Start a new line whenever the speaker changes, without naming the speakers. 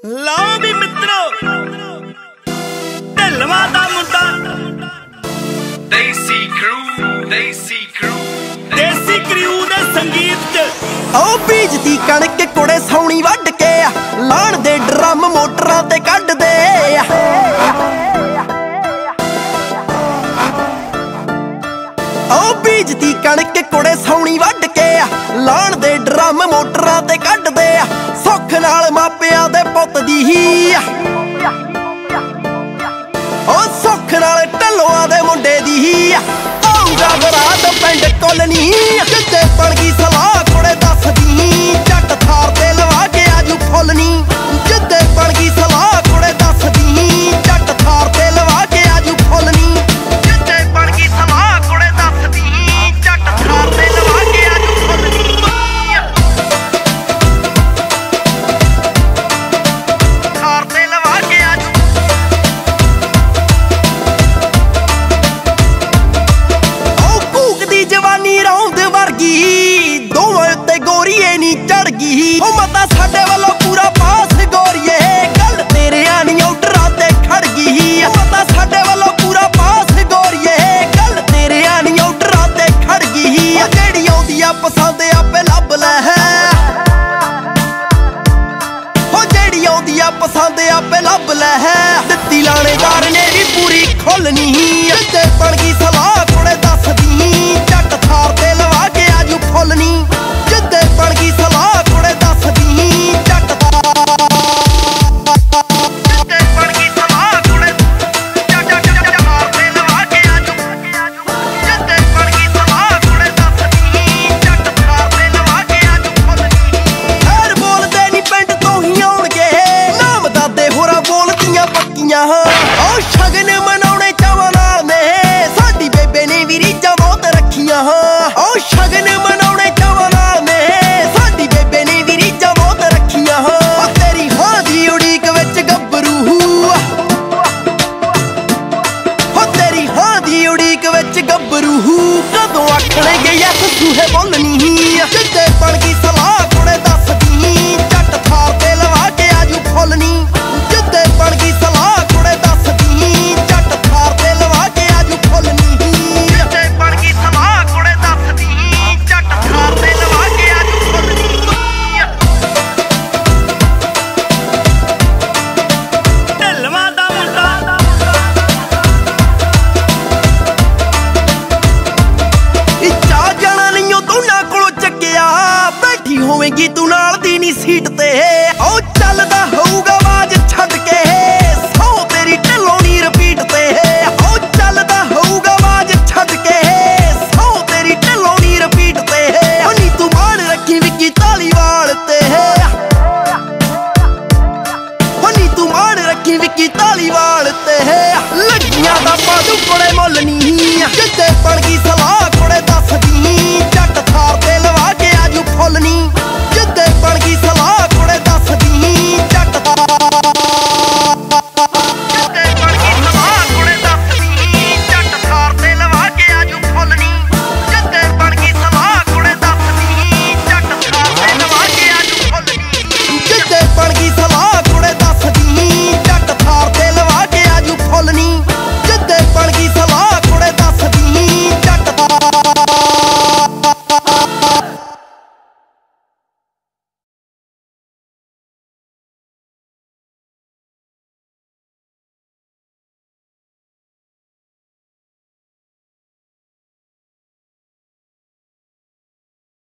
ਲਾਓ ਵੀ ਮਿੱਤਰੋ ਢਿਲਵਾ ਦਾ ਮੁੰਡਾ ਦੇਸੀ ਕਰੂ ਦੇਸੀ ਕਰੂ ਦੇ ਸੰਗੀਤ ਚ
ਉਹ ਬੀਜਦੀ ਕਣਕ ਕੁੜੇ ਸੌਣੀ ਵੱਢ ਕੇ ਲਾਣ ਦੇ ਡਰਮ ਮੋਟਰਾਂ ਤੇ ਕੱਢਦੇ ਉਹ ਬੀਜਦੀ ਕਣਕ ਕੁੜੇ ਸੌਣੀ ਵੱਢ ਕੇ ਲਾਣ ਦੇ ਡਰਮ ਮੋਟਰਾਂ ਤੇ ਕੱਢਦੇ ਸੁੱਖ ਨਾਲ ਮਾਪਿਆਂ ਦੇ ਪੁੱਤ ਦੀ ਹੀ ਉਹ ਸੁੱਖ ਨਾਲ ਢੱਲੋਆਂ ਦੇ ਮੁੰਡੇ ਦੀ ਹੀ ਆਉਂਗਾ ਬਰਾਤ ਪਿੰਡ ਕੋਲਨੀ ਕਿਤੇ ਬਣ ਗਈ ਸਲਾਹ ਕੁੜੇ ਦੱਸਦੀ ਜੱਟ ਥਾਰ ਤੇ ਲਵਾ ਕੇ ਆਜੂ ਫੁੱਲਨੀ ਜਿੱਦੇ ਬਣ ਗਈ ਸਲਾਹ ਕੁੜੇ ਦੱਸਦੀ ਜੱਟ ਥਾਰ ਤੇ ਲਵਾ ਕੇ ਆਜੂ ਫੁੱਲਨੀ ਜਿੱਦੇ ਬਣ ਗਈ ਸਲਾਹ ਕੁੜੇ ਦੱਸਦੀ ਜੱਟ ਥਾਰ ਤੇ ਲਵਾ ਕੇ ਆਜੂ ਫੁੱਲਨੀ ਥਾਰ ਤੇ ਲਵਾ ਕੇ ਆਜੂ ਜਵਾਨੀ ਰੌਂਦ ਵਰਗੀ ਦੋਵਾਂ ਉੱਤੇ ਗੋਰੀਏ ਨੀ ਚੜ ਗਈ ਉਹ ਮਤਾ ਸਾਡੇ ਵੱਲੋਂ ਪੂਰਾ ਪਾਸ ਗੋਰੀਏ ਗੱਲ ਤੇਰਿਆਂ ਨੀ ਆਰਡਰਾਂ ਤੇ ਖੜ ਗਈ ਮਤਾ ਸਾਡੇ ਵੱਲੋਂ ਪੂਰਾ ਪਾਸ ਗੋਰੀਏ ਗੱਲ ਤੇਰਿਆਂ ਨੀ ਆਰਡਰਾਂ ਤੇ ਖੜ ਗਈ ਜਿਹੜੀ ਆਉਂਦੀ ਆ ਪਸੰਦ ਆਪੇ ਲੱਭ ਲੈ ਉਹ ਜਿਹੜੀ ਆਉਂਦੀ ਆ ਪਸੰਦ ਆਪੇ ਲੱਭ ਲੈ ਦਿੱਤੀ ਲਾਣੇਦਾਰ ਨੇ ਵੀ ਪੂਰੀ ਖੋਲਣੀ ਜਿੱਦੇ ਬਣ ਗਈ ਸਲਾਹ ਕੁੜੇ ਦੱਸਦੀ ਜੱਟ ਥਾਰ ਤੇ ਲਵਾ ਕੇ ਆਜੂ ਫੁੱਲਨੀ ਜਿੱਦੇ ਬਣ ਗਈ ਸਲਾਹ ਕੁੜੇ ਦੱਸਦੀ ਜੱਟ ਜਿੱਦੇ ਬਣ ਗਈ ਸਲਾਹ ਕੁੜੇ ਜੱਟ ਥਾਰ ਤੇ ਲਵਾ ਕੇ ਆਜੂ ਜਿੱਦੇ ਬਣ ਗਈ ਸਲਾਹ ਕੁੜੇ ਦੱਸਦੀ ਜੱਟ ਥਾਰ ਤੇ ਲਵਾ ਕੇ ਆਜੂ ਫੁੱਲਨੀ ਖੈਰ ਬੋਲਦੇ ਨੀ ਪਿੰਡ ਤੋਂ ਹੀ ਆਉਣਗੇ ਨਾਮ ਦਾਦੇ ਹੋਰਾਂ ਬੋਲਦੀਆਂ ਪੱਕੀਆਂ